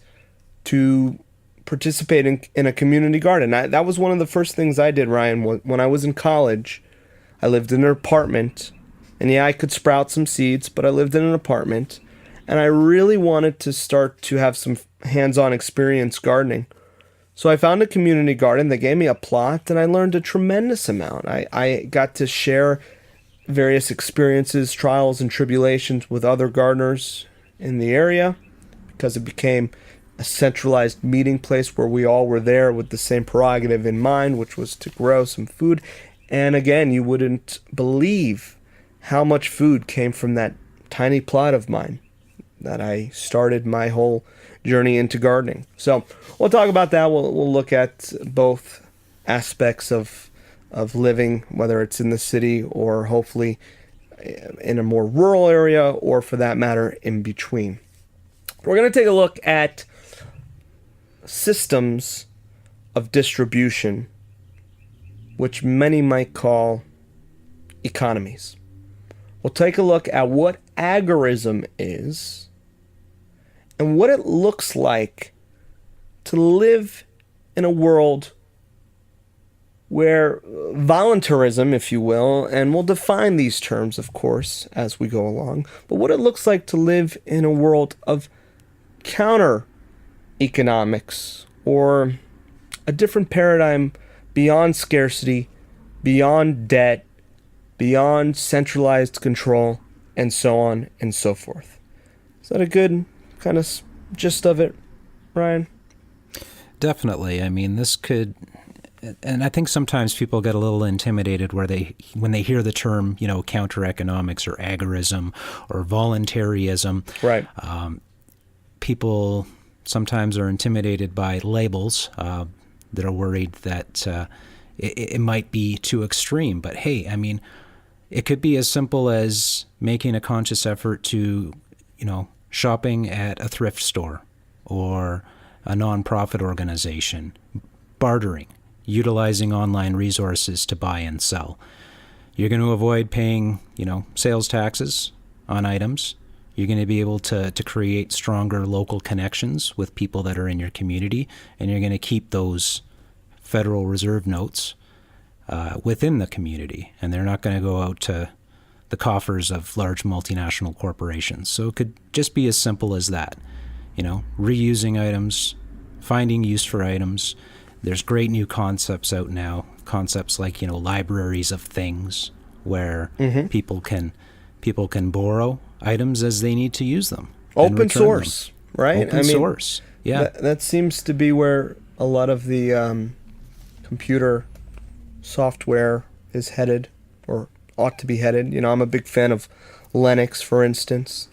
to participate in a community garden. That was one of the first things I did, Ryan, when I was in college. I lived in an apartment, and I could sprout some seeds, but I lived in an apartment, and I really wanted to start to have some hands-on experience gardening. So I found a community garden. They gave me a plot, and I learned a tremendous amount. I got to share various experiences, trials, and tribulations with other gardeners in the area, because it became a centralized meeting place where we all were there with the same prerogative in mind, which was to grow some food. And again, you wouldn't believe how much food came from that tiny plot of mine that I started my whole journey into gardening. So we'll talk about that. We'll look at both aspects of living, whether it's in the city or hopefully in a more rural area, or for that matter, in between. We're going to take a look at systems of distribution, which many might call economies. We'll take a look at what agorism is and what it looks like to live in a world where voluntarism, if you will, and we'll define these terms, of course, as we go along, but what it looks like to live in a world of counter economics, or a different paradigm beyond scarcity, beyond debt, beyond centralized control, and so on and so forth. Is that a good kind of gist of it, Ryan? Definitely. I mean, this could, and I think sometimes people get a little intimidated when they hear the term, counter economics or agorism or voluntarism. Right. People sometimes are intimidated by labels. They're worried that it might be too extreme. But hey, I mean, it could be as simple as making a conscious effort to, shopping at a thrift store or a nonprofit organization, bartering, utilizing online resources to buy and sell. You're going to avoid paying, sales taxes on items. You're going to be able to create stronger local connections with people that are in your community, and you're going to keep those Federal Reserve notes within the community, and they're not going to go out to the coffers of large multinational corporations. So it could just be as simple as that, reusing items, finding use for items. There's great new concepts out now, concepts like, libraries of things, where people can borrow items as they need to use them. Open source, right? Open source, yeah. That seems to be where a lot of the computer software is headed, or ought to be headed. I'm a big fan of Linux, for instance.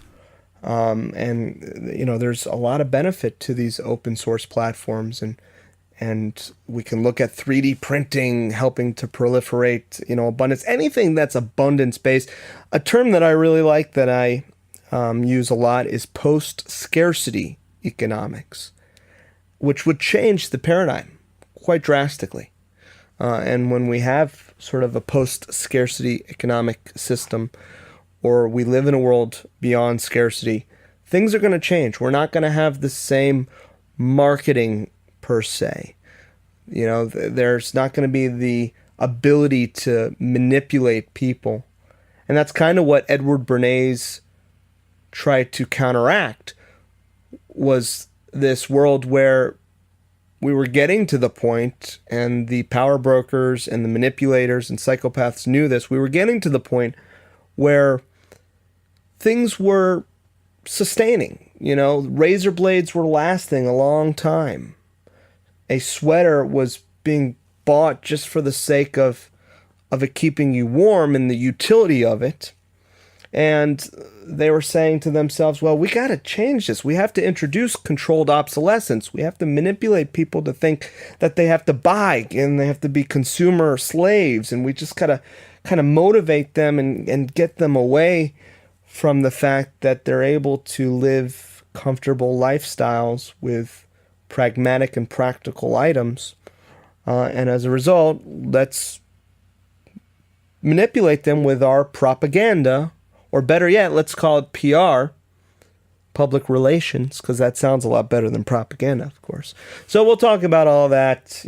And there's a lot of benefit to these open source platforms, and we can look at 3D printing helping to proliferate, abundance, anything that's abundance-based. A term that I really like that I use a lot is post-scarcity economics, which would change the paradigm quite drastically. And when we have sort of a post-scarcity economic system, or we live in a world beyond scarcity, things are going to change. We're not going to have the same marketing per se. There's not going to be the ability to manipulate people. And that's kind of what Edward Bernays tried to counteract, was this world where we were getting to the point, and the power brokers and the manipulators and psychopaths knew this, we were getting to the point where things were sustaining. Razor blades were lasting a long time. A sweater was being bought just for the sake of it keeping you warm and the utility of it. And they were saying to themselves, well, we got to change this. We have to introduce controlled obsolescence. We have to manipulate people to think that they have to buy and they have to be consumer slaves. And we just got to kind of motivate them and get them away from the fact that they're able to live comfortable lifestyles with pragmatic and practical items. And as a result, let's manipulate them with our propaganda, or better yet, let's call it PR, public relations, because that sounds a lot better than propaganda, of course. So we'll talk about all that.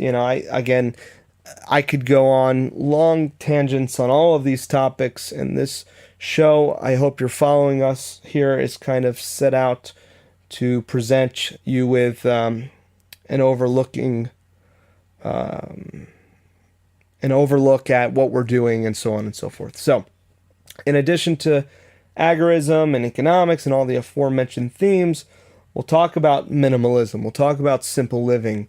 I could go on long tangents on all of these topics, and this show, I hope you're following us here, is kind of set out to present you with an overlook at what we're doing and so on and so forth. So, in addition to agorism and economics and all the aforementioned themes, we'll talk about minimalism. We'll talk about simple living,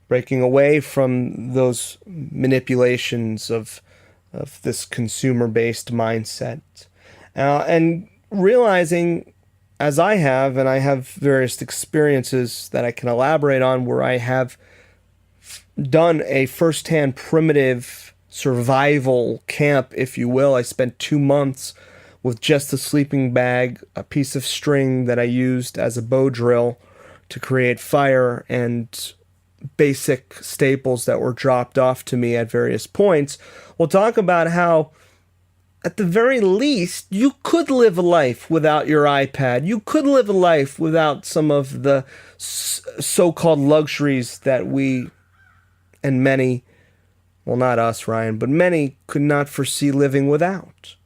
breaking away from those manipulations of this consumer-based mindset, and realizing, as I have, and I have various experiences that I can elaborate on where I have done a firsthand primitive survival camp, if you will. I spent 2 months with just a sleeping bag, a piece of string that I used as a bow drill to create fire, and basic staples that were dropped off to me at various points. We'll talk about how, at the very least, you could live a life without your iPad. You could live a life without some of the so-called luxuries that we, and many, well, not us, Ryan, but many could not foresee living without.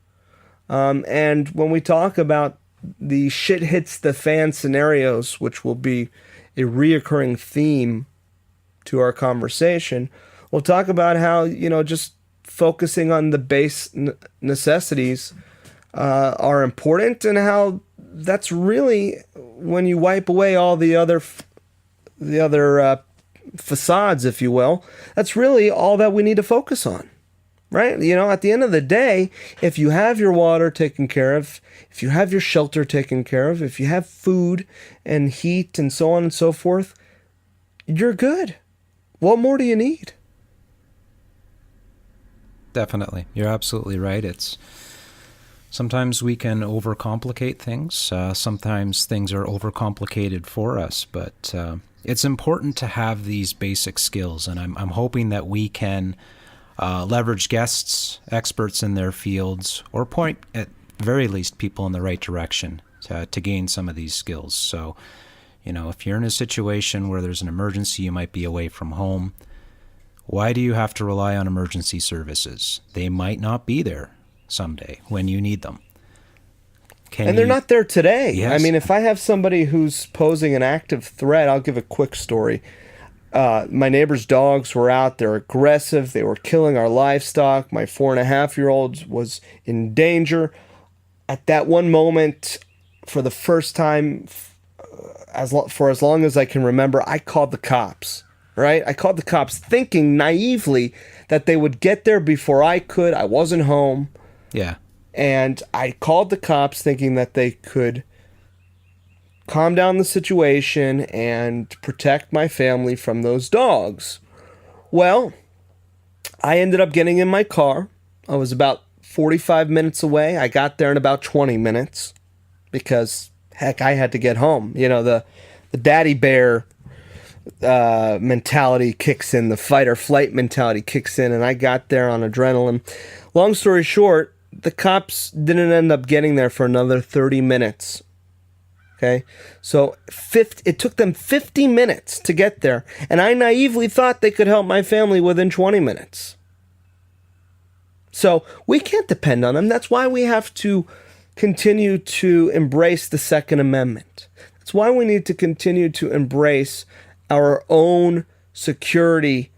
And when we talk about the shit hits the fan scenarios, which will be a reoccurring theme to our conversation, we'll talk about how, just focusing on the base necessities are important, and how that's really, when you wipe away all the other facades, if you will, that's really all that we need to focus on, right? At the end of the day, if you have your water taken care of, if you have your shelter taken care of, if you have food and heat and so on and so forth, you're good. What more do you need? Definitely. You're absolutely right. Sometimes we can overcomplicate things. Sometimes things are overcomplicated for us, but it's important to have these basic skills, and I'm hoping that we can leverage guests, experts in their fields, or point, at very least, people in the right direction to gain some of these skills. So, if you're in a situation where there's an emergency, you might be away from home. Why do you have to rely on emergency services? They might not be there someday when you need them. They're not there today. Yes. I mean, if I have somebody who's posing an active threat, I'll give a quick story. My neighbor's dogs were out. They're aggressive. They were killing our livestock. My 4.5-year-old was in danger. At that one moment, for the first time, for as long as I can remember, I called the cops. Right? I called the cops thinking naively that they would get there before I could. I wasn't home. Yeah. And I called the cops thinking that they could calm down the situation and protect my family from those dogs. Well, I ended up getting in my car. I was about 45 minutes away. I got there in about 20 minutes because, heck, I had to get home. The daddy bear mentality kicks in, the fight or flight mentality kicks in, and I got there on adrenaline. Long story short, the cops didn't end up getting there for another 30 minutes. Okay, so it took them 50 minutes to get there, and I naively thought they could help my family within 20 minutes. So we can't depend on them. That's why we have to continue to embrace the Second Amendment. That's why we need to continue to embrace our own security,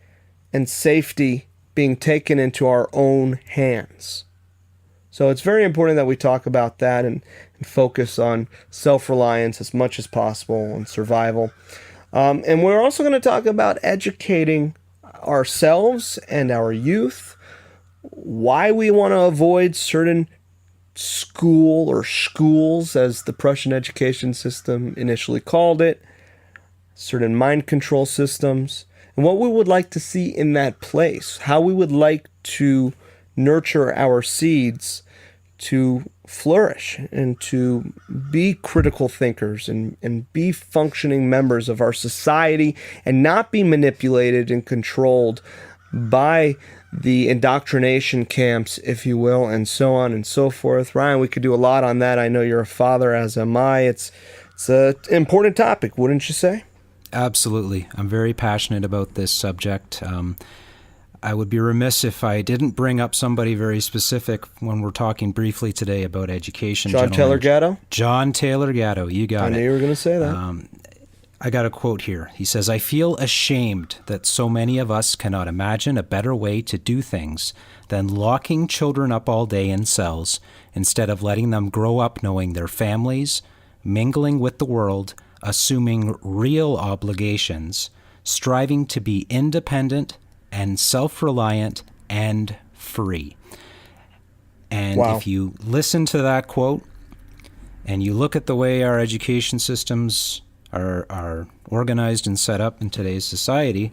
and safety being taken into our own hands. So it's very important that we talk about that and focus on self-reliance as much as possible and survival. And we're also going to talk about educating ourselves and our youth, why we want to avoid certain school or schools, as the Prussian education system initially called it, certain mind control systems, and what we would like to see in that place, how we would like to nurture our seeds to flourish and to be critical thinkers and be functioning members of our society and not be manipulated and controlled by the indoctrination camps, if you will, and so on and so forth. Ryan, we could do a lot on that. I know you're a father, as am I. It's an important topic, wouldn't you say? Absolutely. I'm very passionate about this subject. I would be remiss if I didn't bring up somebody very specific when we're talking briefly today about education. John Taylor Gatto? John Taylor Gatto, you got it. I knew you were going to say that. I got a quote here. He says, "I feel ashamed that so many of us cannot imagine a better way to do things than locking children up all day in cells instead of letting them grow up knowing their families, mingling with the world, assuming real obligations, striving to be independent and self-reliant and free." And Wow. If you listen to that quote and you look at the way our education systems are organized and set up in today's society,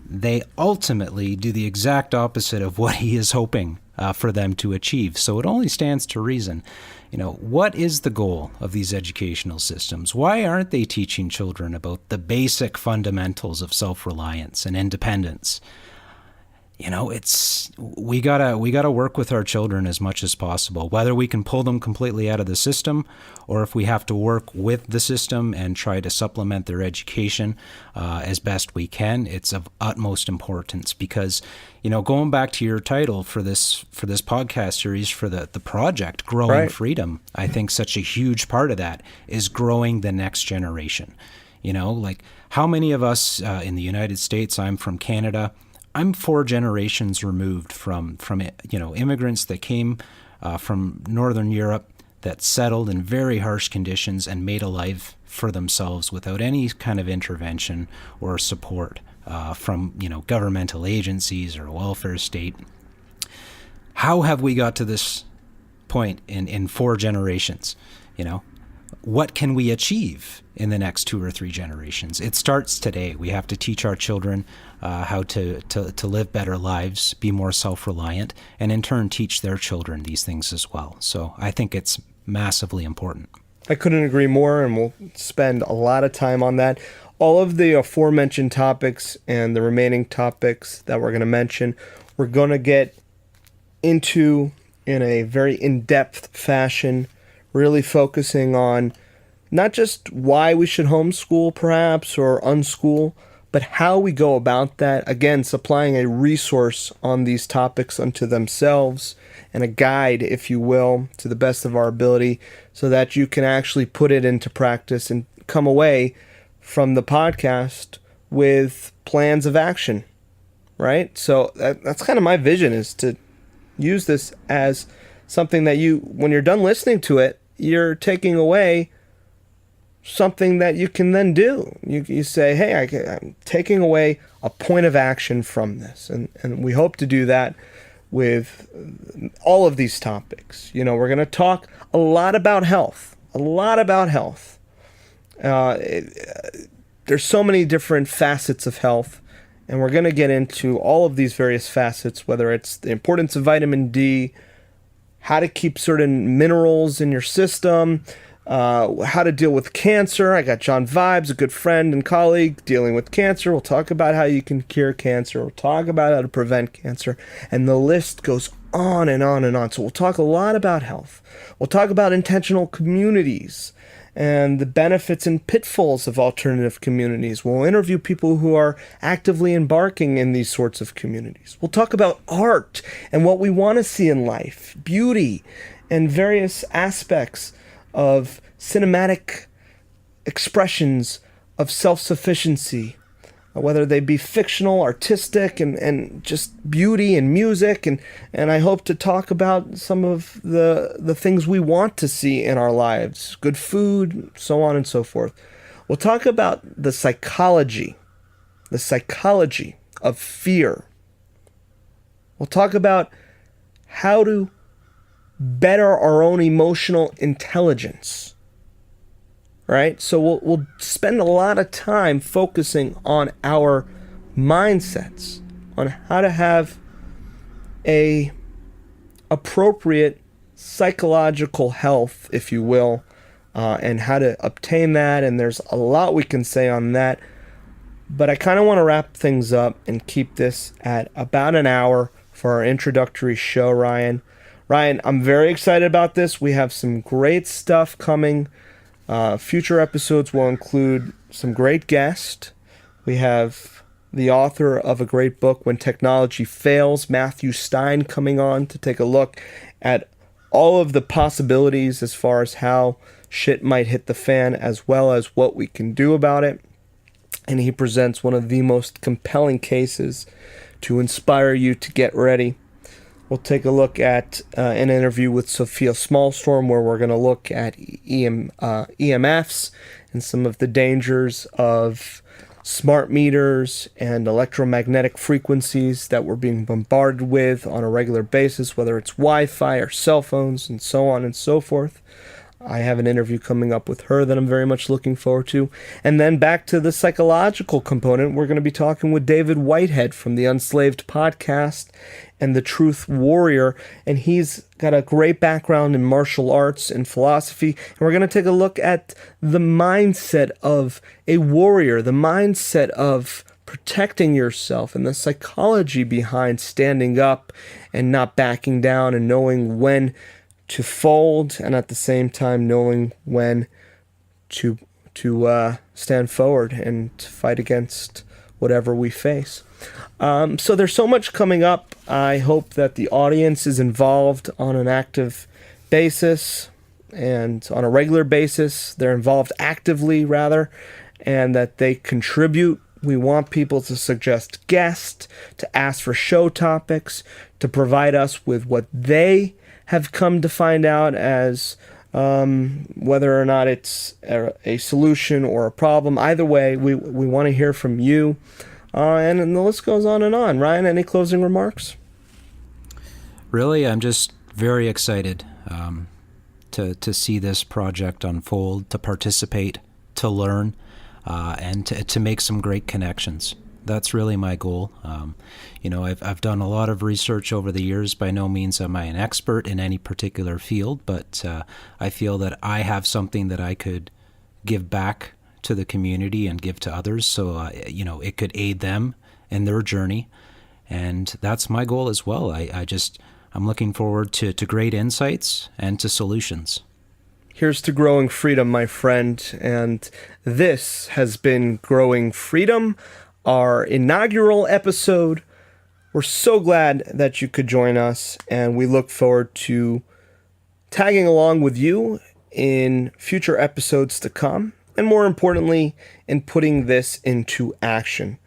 they ultimately do the exact opposite of what he is hoping for them to achieve. So it only stands to reason. What is the goal of these educational systems? Why aren't they teaching children about the basic fundamentals of self-reliance and independence? We gotta work with our children as much as possible, whether we can pull them completely out of the system or if we have to work with the system and try to supplement their education as best we can. It's of utmost importance because, going back to your title for this podcast series for the project, Growing Right. Freedom, I think such a huge part of that is growing the next generation. Like how many of us in the United States, I'm from Canada, I'm 4 generations removed from immigrants that came from Northern Europe that settled in very harsh conditions and made a life for themselves without any kind of intervention or support from governmental agencies or welfare state. How have we got to this point in 4 generations? What can we achieve in the next 2 or 3 generations? It starts today. We have to teach our children how to live better lives, be more self-reliant, and in turn teach their children these things as well. So I think it's massively important. I couldn't agree more, and we'll spend a lot of time on that. All of the aforementioned topics and the remaining topics that we're going to mention, we're going to get into in a very in-depth fashion, really focusing on not just why we should homeschool perhaps or unschool, but how we go about that. Again, supplying a resource on these topics unto themselves and a guide, if you will, to the best of our ability so that you can actually put it into practice and come away from the podcast with plans of action, right? So that's kind of my vision, is to use this as something that when you're done listening to it, you're taking away something that you can then do. You say, hey, I'm taking away a point of action from this. And we hope to do that with all of these topics. We're going to talk a lot about health. There's so many different facets of health, and we're going to get into all of these various facets, whether it's the importance of vitamin D, how to keep certain minerals in your system, how to deal with cancer. I got John Vibes, a good friend and colleague, dealing with cancer. We'll talk about how you can cure cancer. We'll talk about how to prevent cancer. And the list goes on and on and on. So we'll talk a lot about health. We'll talk about intentional communities and the benefits and pitfalls of alternative communities. We'll interview people who are actively embarking in these sorts of communities. We'll talk about art and what we want to see in life, beauty, and various aspects of cinematic expressions of self-sufficiency, whether they be fictional, artistic, and just beauty and music. And I hope to talk about some of the things we want to see in our lives, good food, so on and so forth. We'll talk about the psychology of fear. We'll talk about how to better our own emotional intelligence. Right? So we'll spend a lot of time focusing on our mindsets, on how to have a appropriate psychological health, if you will, and how to obtain that. And there's a lot we can say on that. But I kind of want to wrap things up and keep this at about an hour for our introductory show, Ryan. Ryan, I'm very excited about this. We have some great stuff coming. Future episodes will include some great guests. We have the author of a great book, When Technology Fails, Matthew Stein, coming on to take a look at all of the possibilities as far as how shit might hit the fan, as well as what we can do about it. And he presents one of the most compelling cases to inspire you to get ready. We'll take a look at an interview with Sophia Smallstorm, where we're going to look at EMFs and some of the dangers of smart meters and electromagnetic frequencies that we're being bombarded with on a regular basis, whether it's Wi-Fi or cell phones and so on and so forth. I have an interview coming up with her that I'm very much looking forward to. And then back to the psychological component, we're going to be talking with David Whitehead from the Unslaved podcast and the Truth Warrior. And he's got a great background in martial arts and philosophy. And we're going to take a look at the mindset of a warrior, the mindset of protecting yourself, and the psychology behind standing up and not backing down, and knowing when to fold, and at the same time knowing when to stand forward and to fight against whatever we face. So there's so much coming up. I hope that the audience is involved on an active basis and on a regular basis. They're involved actively, rather, and that they contribute. We want people to suggest guests, to ask for show topics, to provide us with what they have come to find out as whether or not it's a solution or a problem. Either way, we want to hear from you. And the list goes on and on. Ryan, any closing remarks? Really, I'm just very excited to see this project unfold, to participate, to learn, and to make some great connections. That's really my goal. I've done a lot of research over the years. By no means am I an expert in any particular field, but I feel that I have something that I could give back to the community and give to others, so it could aid them in their journey. And that's my goal as well. I'm looking forward to great insights and to solutions. Here's to growing freedom, my friend. And this has been Growing Freedom, our inaugural episode. We're so glad that you could join us, and we look forward to tagging along with you in future episodes to come, and more importantly, in putting this into action.